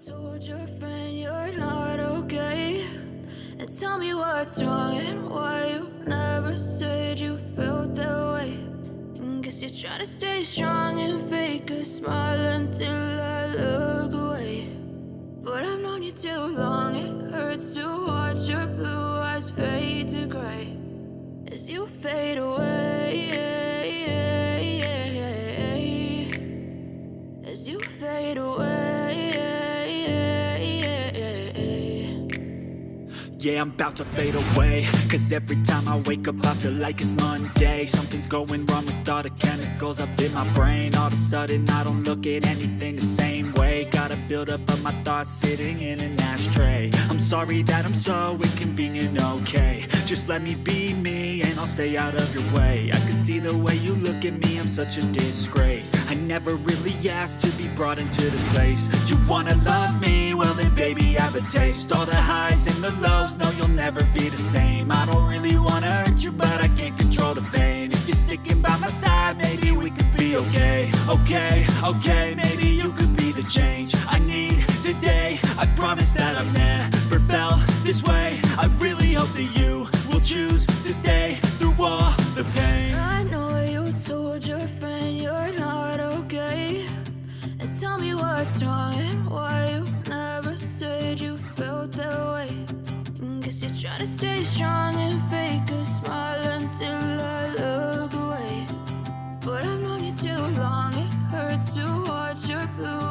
told your friend you're not okay, and tell me what's wrong and why you never said you felt that way. And guess you're trying to stay strong and fake a smile until I look away. But I've known you too long, it hurts to watch your blue eyes fade to gray as you fade away, as you fade away. Yeah, I'm about to fade away, cause every time I wake up I feel like it's Monday. Something's going wrong with all the chemicals up in my brain. All of a sudden I don't look at anything the same way. Got a buildup of my thoughts sitting in an ashtray. I'm sorry that I'm so inconvenient, okay. Just let me be me and I'll stay out of your way. I can see the way you look at me, I'm such a disgrace. I never really asked to be brought into this place. You wanna love me? Well then baby have a taste. All the highs and the lows, no you'll never be the same. I don't really wanna hurt you but I can't control the pain. If you're sticking by my side maybe we could be okay. Okay, maybe you could be the change I need today. I promise that I've never felt this way. I really hope that you will choose to stay through all the pain. I know you told your friend you're not okay, and tell me what's wrong and why you never said you felt that way. And guess you're trying to stay strong and fake a smile until I look away. But I've known you too long, it hurts to watch your blue